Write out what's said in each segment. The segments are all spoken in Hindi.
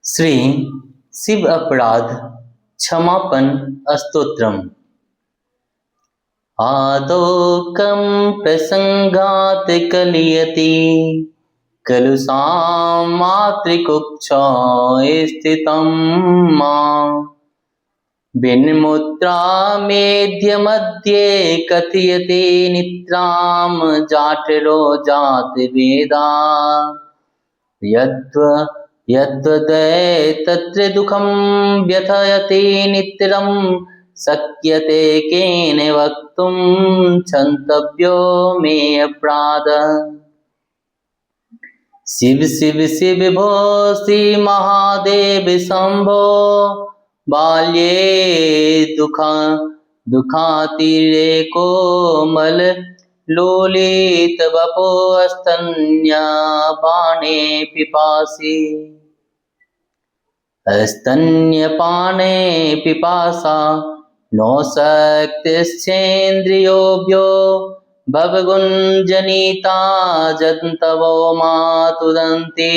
श्री शिव अपराध क्षमापन स्तोत्रम्। आदौ कं प्रसंगात् कलयति खलु मातृकुक्षौ स्थितं मां बिन्मुद्रा मेध्यमध्ये कथयते निद्रां जाठरो जातवेदा यद्वदे तत्र दुःखं व्यथयते नित्यं शक्यते केन वक्तुं क्षन्तव्यो मे अपराधः। शिव शिव शिव भो श्री महादेव शंभो बाल्ये दुखातिरे कोमल लोलित वपो स्तन्या पाने पिपासी स्तन्यपाने पिपासा नो शक्तिश्चेन्द्रियोभ्यो भवगुञ्जनिता जन्तवो मातुदन्ति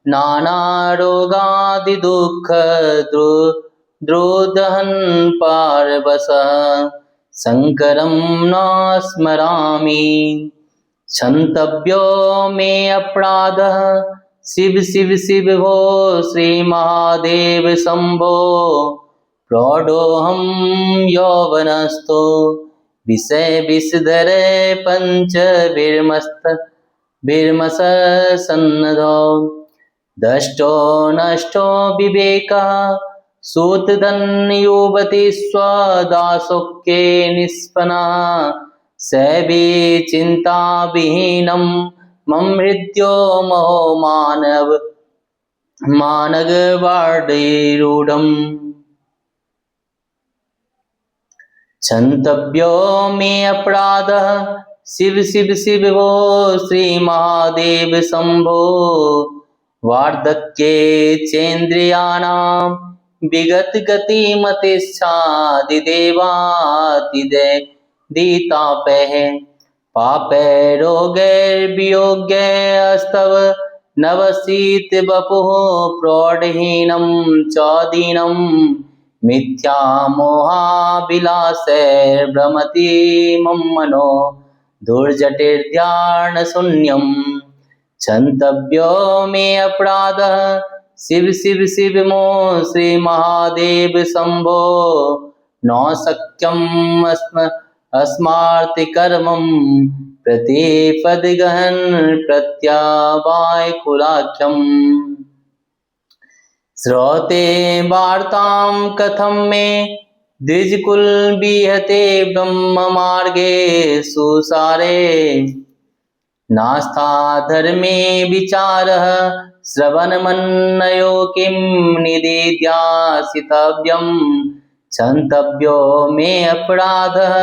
नानारोगादिदुःख द्रोदहन् पारवसः शङ्करं न स्मरामि क्षन्तव्यो मे अपराधः। शिव शिव शिव भो श्री महादेव शंभो प्रौढ़ोऽहं यौवनस्थो विषय विषधरे पंचभिर्मसन्नधो दष्टो नष्टो विवेकः सूतधन्युवति स्वदासोक्ये निष्पन्नः सैवी चिन्ताविहीनं मम हृद्यो महो मानगवाडैरूढम् क्षन्तव्यो मे अपराधः। शिव शिव शिव भो श्री महादेव शंभो वार्धक्ये चेन्द्रियाणां विगत गतिमतिश्चादिदेवातिदितापैः पापै रोगैर्वियोगैस्तव नवसीत वपुः प्रौढहीनं च दीनं मिथ्या मोहाभिलाषैर्भ्रमति मम मनो दुर्जटिर्ध्यानशून्यं क्षन्तव्यो मे अपराधः। शिव शिव शिव मो श्री महादेव शंभो न शक्यम् अस्मार्तिकर्मं प्रतिपदगहन प्रत्यावाय कुलाख्यम् श्रोते वार्तां कथं मे द्विजकुल विहते ब्रह्ममार्गे सुसारे नास्था धर्मे विचारः श्रवणमन्नयो किं निदिध्यासितव्यं क्षन्तव्यो मे अपराधः।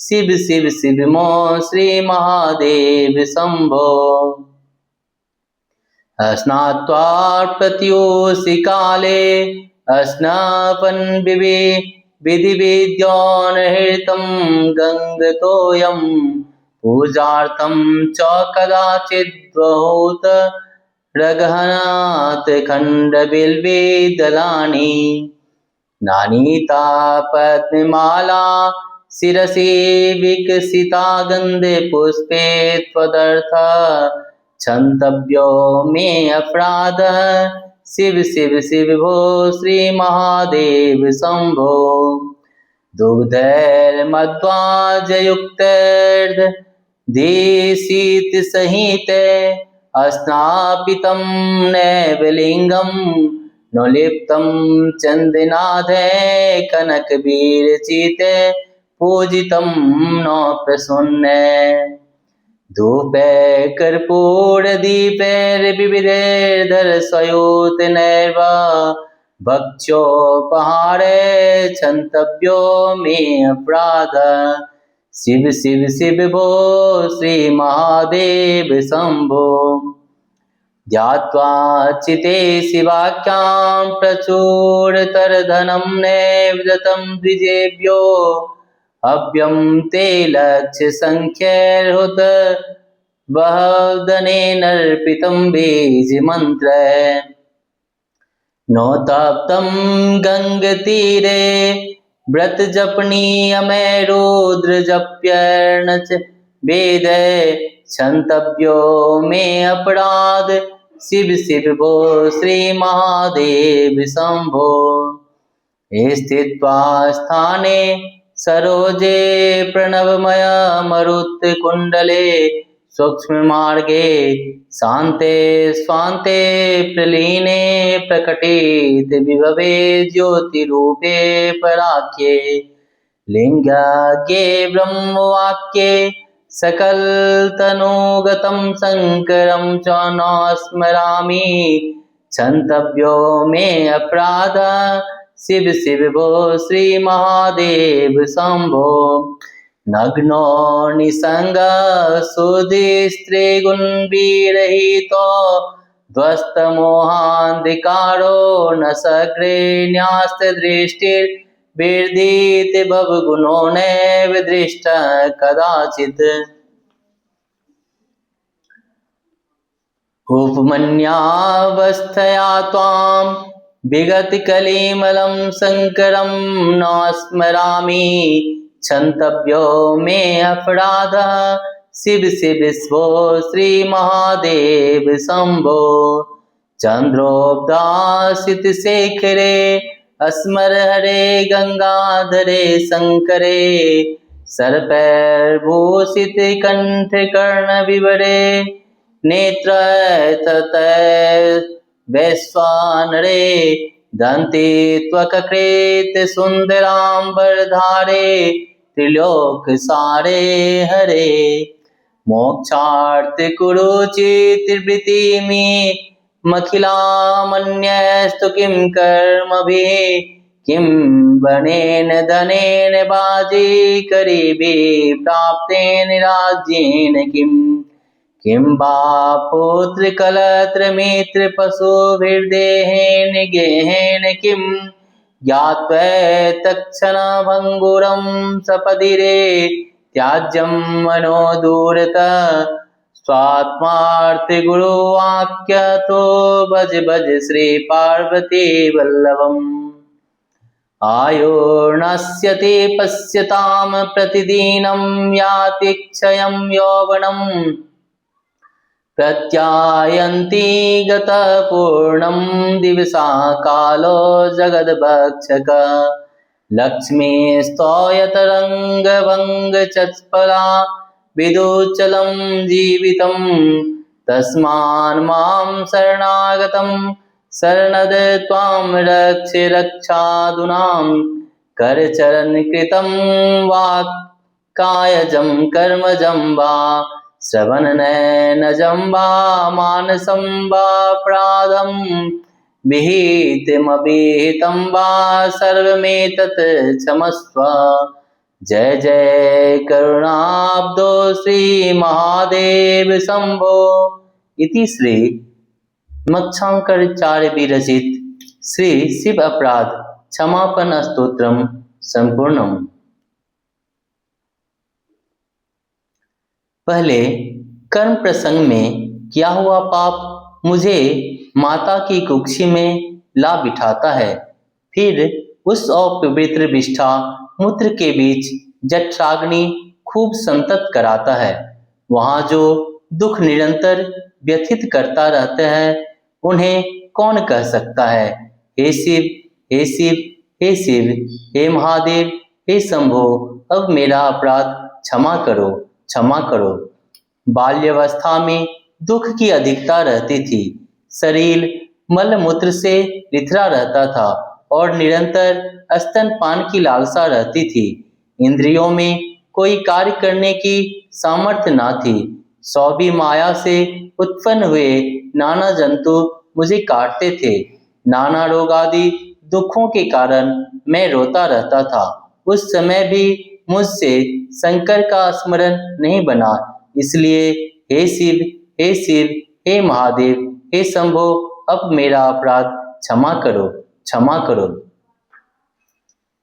शिव शिव शिव मो श्री महादेव शंभो स्नात्वा प्रत्युषि काले स्नापन विधिविद्योनहृतं गङ्गतोऽयं पूजार्थं च कदाचिद्वहूत रघनाथ खण्डबिल्वे दलानि नानीता पद्ममाला शिरसि विकसिता गन्धे पुष्पे त्वदर्थ क्षन्तव्यो मे अपराधः। शिव शिव शिव भो श्री महादेव शंभो दुग्धैर्मध्वाजयुक्तैर्धीशीतसहिते स्नापितं नैवलिङ्गं नलिप्तं चन्दनाधे कनकवीरचिते पूजितं न प्रसन्ने धूपे कर्पूरदीपैर्विविधैर्दर्शयोतनैर्व भक्ष्योपहारे क्षन्तव्यो मे अपराधः। शिव शिव शिव भो श्री महादेव शंभो ध्यात्वा चिते शिवाख्यां प्रचुरतरधनं नैव दत्तं द्विजेभ्यो अव्यं ते लक्ष्यसंख्यैर्हुत बहुदनेनर्पितं बीजमन्त्र नोतप्तं गंगतीरे व्रत जपनीय में रुद्र जप्यर्न च वेद क्षन्तव्यो में अपराध शिव शिव भो श्री महादेव शंभो स्थित्वा स्थाने सरोजे प्रणवमय मरुत्कुण्डले सूक्ष्म मार्गे शान्ते स्वान्ते प्रलीने प्रकटित विभवे ज्योतिरूपे पराख्ये लिङ्गाख्ये ब्रह्मवाक्ये सकलतनुगतं शङ्करं च न स्मरामि क्षन्तव्यो मे अपराध शिव शिव भो श्री महादेव शंभो नग्नो निसंग सुधिस्त्रिगुणविरहितो ध्वस्त मोहान्धिकारो न सग्रे न्यास्त दृष्टिर्विर्दित भवगुणो नैव दृष्ट कदाचित् उपमन्यावस्थया त्वां विगतकलिमलं शङ्करं न स्मरामि क्षन्तव्यो मे अपराधः शिव शिव स्वो श्री महादेव शंभो चंद्रोब्दासित शेखरे अस्मर हरे गंगाधरे शंकरे सर्पैर्भूषित कंठ कर्ण विवरे नेत्र वैश्वानरे दन्ते त्वककृत सुन्दराम्बरधारे त्रिलोक सारे हरे मोक्षार्थ कुरुचितिर्वृत्ति में मखिलामन्यस्तु किं कर्मभिः किं वनेन धनेन बाजी करीबे प्राप्तेन राज्येन किं वा पुत्र कलत्र मित्र पशुभिर्देहेन गेहेन किं ज्ञात्वैतत्क्षणभङ्गुरं सपदिरे त्याज्यं मनो दूरतः स्वात्मार्थ गुरुवाक्य तो भज भज श्री पार्वती वल्लभम् आयुर्नश्यति पश्यतां प्रतिदिनं याति क्षयं यौवनम् प्रत्यायन्ति गतः पूर्णं दिवसा कालो जगद्भक्षक लक्ष्मीस्तोयतरङ्गभङ्गचत्पला विदुचलं जीवितं तस्मान् मां शरणागतं शरणद त्वां रक्ष रक्षादुनां करचरणकृतं वा कायजं कर्मजं वा श्रवणनयनजं वा मानसं वा अपराधं विहितमविहितं वा सर्वमेतत् क्षमस्व जय जय करुणाब्दो श्री महादेव शंभो इति श्री मच्छांकराचार्य विरचित श्री शिव अपराध क्षमापन स्तोत्रम संपूर्णम। पहले कर्म प्रसंग में किया हुआ पाप मुझे माता की कुक्षी में ला बिठाता है, फिर उस अपवित्र विष्ठा मूत्र के बीच जठराग्नि खूब संतप्त कराता है। वहाँ जो दुख निरंतर व्यथित करता रहता है उन्हें कौन कह सकता है। हे शिव हे शिव हे शिव, हे महादेव, हे शंभो, अब मेरा अपराध क्षमा करो क्षमा करो। बाल्यावस्था में दुख की अधिकता रहती थी, शरीर मल मूत्र से लिथरा रहता था और निरंतर स्तनपान की लालसा रहती थी। इंद्रियों में कोई कार्य करने की सामर्थ्य न थी। सौभी माया से उत्पन्न हुए नाना जंतु मुझे काटते थे। नाना रोग आदि दुखों के कारण मैं रोता रहता था। उस समय भी मुझसे शंकर का स्मरण नहीं बना, इसलिए हे शिव हे शिव, हे महादेव, हे शंभो, अब मेरा अपराध क्षमा करो क्षमा करो।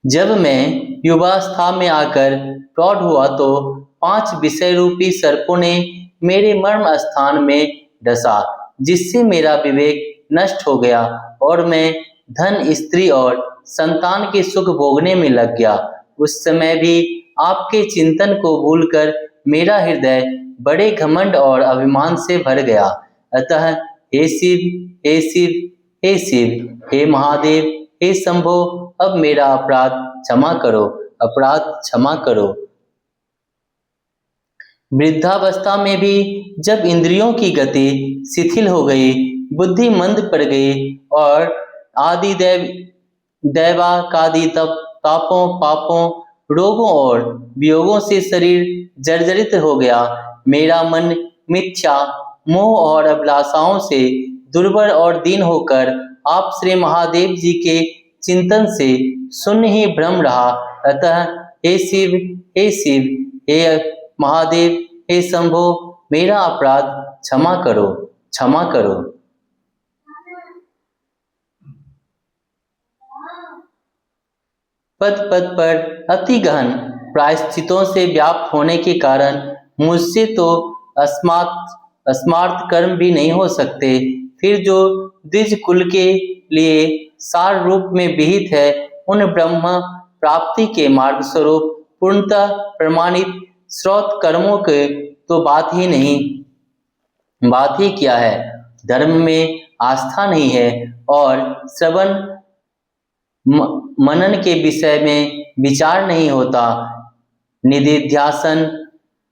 जब मैं युवावस्था में आकर प्रौढ़ हुआ तो 5 विषय रूपी सर्पों ने मेरे मर्म स्थान में डसा, जिससे मेरा विवेक नष्ट हो गया और मैं धन, स्त्री और संतान के सुख भोगने में लग गया। उस समय भी आपके चिंतन को भूलकर मेरा हृदय बड़े घमंड और अभिमान से भर गया। अतः हे शिव, हे शिव, हे शिव, हे महादेव, हे शंभो, अब मेरा अपराध क्षमा करो, अपराध क्षमा करो। वृद्धावस्था में भी जब इंद्रियों की गति शिथिल हो गई, बुद्धि मंद पड़ गई और आदि दैवाकादि तापों, पापों, रोगों और वियोगों से शरीर जर्जरित हो गया, मेरा मन मिथ्या मोह और अभिलाषाओं से दुर्बल और दीन होकर आप श्री महादेव जी के चिंतन से शून्य ही भ्रम रहा। अतः हे शिव, हे शिव, हे महादेव, हे शंभो, मेरा अपराध क्षमा करो, क्षमा करो। पद पद पर अति गहन प्रायश्चितों से व्याप्त होने के कारण मुझसे तो अस्मार्थ कर्म भी नहीं हो सकते, फिर जो द्विज कुल के लिए सार रूप में विहित है, उन ब्रह्म प्राप्ति के मार्ग स्वरूप पूर्णतः प्रमाणित श्रौत कर्मों के तो बात ही क्या है। धर्म में आस्था नहीं है और श्रवण मनन के विषय में विचार नहीं होता, निधिध्यासन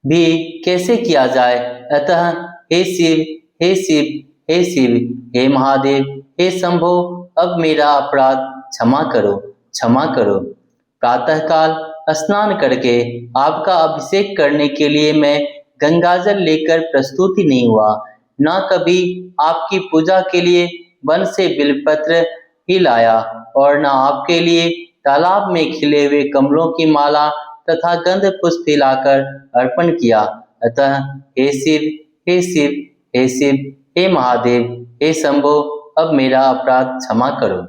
भी कैसे किया जाए। अतः हे शिव, हे शिव, हे शिव, हे महादेव, हे शंभो, अब मेरा अपराध क्षमा करो, क्षमा करो। प्रातःकाल स्नान करके आपका अभिषेक करने के लिए मैं गंगाजल लेकर प्रस्तुत ही नहीं हुआ, न कभी आपकी पूजा के लिए वन से बिलपत्र ही लाया और न आपके लिए तालाब में खिले हुए कमलों की माला तथा गंध पुष्प लाकर अर्पण किया। अतः हे शिव, हे शिव, हे शिव, हे महादेव, हे शंभो, अब मेरा अपराध क्षमा करो।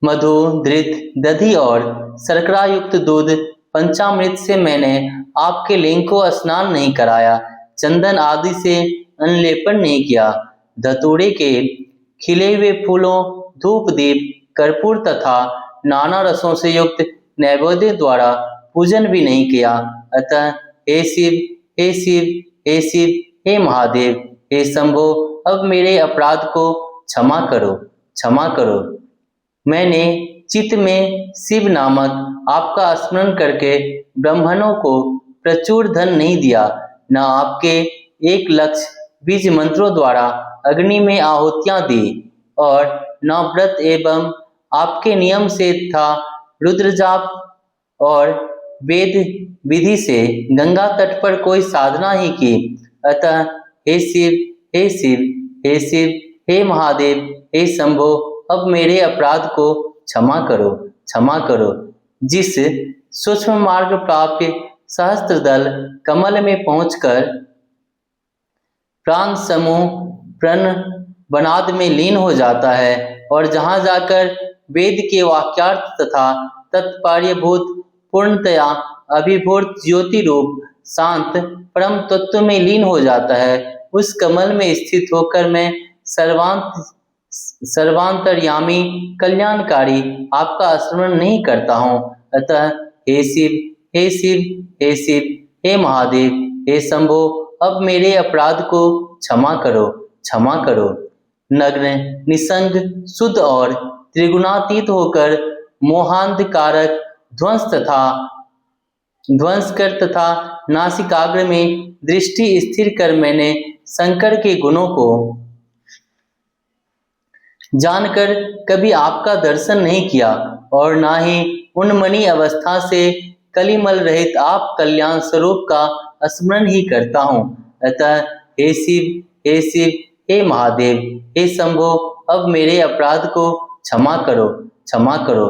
मधु, घृत, दधी और शर्करा युक्त दूध पंचामृत से मैंने आपके लिंग को स्नान नहीं कराया, चंदन आदि से अनलेपन नहीं किया, धतूरे के खिले हुए फूलों, धूप, दीप, कर्पूर तथा नाना रसों से युक्त नैवेद्य द्वारा पूजन भी नहीं किया। अतः हे शिव, हे शिव, हे शिव, हे महादेव, हे शंभो, अब मेरे अपराध को क्षमा करो, क्षमा करो। मैंने चित्त में शिव नामक आपका स्मरण करके ब्राह्मणों को प्रचुर धन नहीं दिया, न आपके 1 लक्ष बीज मंत्रों द्वारा अग्नि में आहुतियां दी और न व्रत एवं आपके नियम से था रुद्र जाप और वेद विधि से गंगा तट पर कोई साधना ही की। अतः हे शिव, हे शिव, हे शिव, हे महादेव, हे शंभो, अब मेरे अपराध को क्षमा करो, क्षमा करो। जिस सूक्ष्म मार्ग प्राप्य सहस्त्र दल कमल में पहुंचकर प्राण समूह प्रण बनाद में लीन हो जाता है और जहां जाकर वेद के वाक्यार्थ तथा तत्पर्यभूत पूर्णतया अभिभूत ज्योति रूप शांत परम तत्व में लीन हो जाता है, उस कमल में स्थित होकर मैं सर्वांतर्यामी कल्याणकारी आपका स्मरण नहीं करता हूँ। अतः हे शिव, हे शिव, हे शिव, हे महादेव, हे शंभो, अब मेरे अपराध को क्षमा करो, क्षमा करो। नग्न, निसंग, शुद्ध और त्रिगुणातीत होकर मोहांधकारक ध्वंसकर तथा नासिकाग्र में दृष्टि स्थिर कर मैंने शंकर के गुणों को जानकर कभी आपका दर्शन नहीं किया और ना ही उन्मनी अवस्था से कलिमल रहित आप कल्याण स्वरूप का स्मरण ही करता हूँ। अतः हे शिव, हे शिव, हे महादेव, हे शंभो, अब मेरे अपराध को क्षमा करो, क्षमा करो।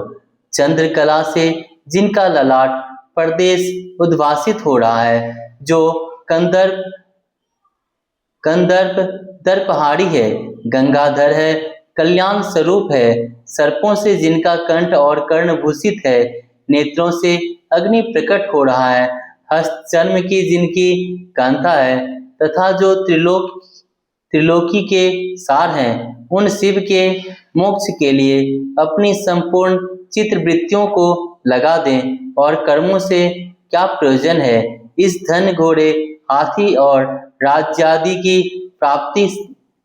चंद्रकला से जिनका ललाट प्रदेश उद्भासित हो रहा है, जो कंदर्प दर्पहारी है, गंगाधर है, कल्याण स्वरूप है, सर्पों से जिनका कंठ और कर्ण भूषित है, नेत्रों से अग्नि प्रकट हो रहा है, हस्त चर्म की जिनकी कांता है तथा जो त्रिलोकी के सार हैं, उन शिव के मोक्ष के लिए अपनी संपूर्ण चित्तवृत्तियों को लगा दें और कर्मों से क्या प्रयोजन है। इस धन घोड़े हाथी और राज्यादि की प्राप्ति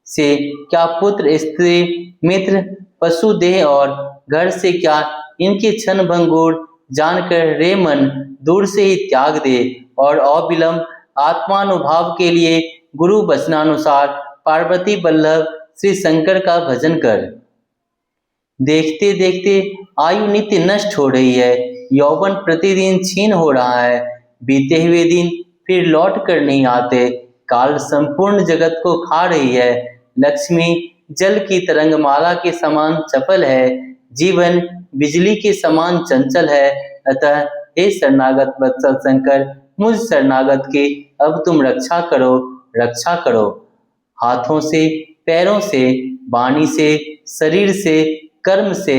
से क्या पुत्र स्त्री मित्र पशु देह और घर से क्या इनके क्षण भंगुर जानकर रे मन दूर से ही त्याग दे और अविलंब आत्मानुभाव के लिए गुरु वचनानुसार पार्वती वल्लभ श्री शंकर का भजन कर। देखते देखते आयु नित्य नष्ट हो रही है, यौवन प्रतिदिन छीन हो रहा है, बीते हुए दिन फिर लौट कर नहीं आते, काल संपूर्ण जगत को खा रही है, लक्ष्मी जल की तरंगमाला के समान चपल है, जीवन बिजली के समान चंचल है। अतः हे शरणागत वत्सल शंकर, मुझ शरणागत की अब तुम रक्षा करो, रक्षा करो। हाथों से, पैरों से, वाणी से, शरीर से, कर्म से,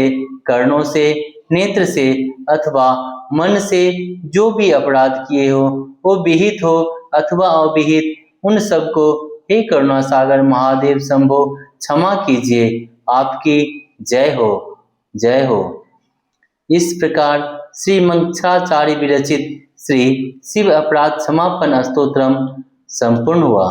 कर्णों से, नेत्र से अथवा मन से जो भी अपराध किए हो, वो विहित हो अथवा अविहित, उन सबको हे करुणा सागर महादेव शंभो क्षमा कीजिए। आपकी जय हो, जय हो। इस प्रकार श्री मंक्षाचार्य विरचित श्री शिव अपराध क्षमापन स्तोत्रम संपूर्ण हुआ।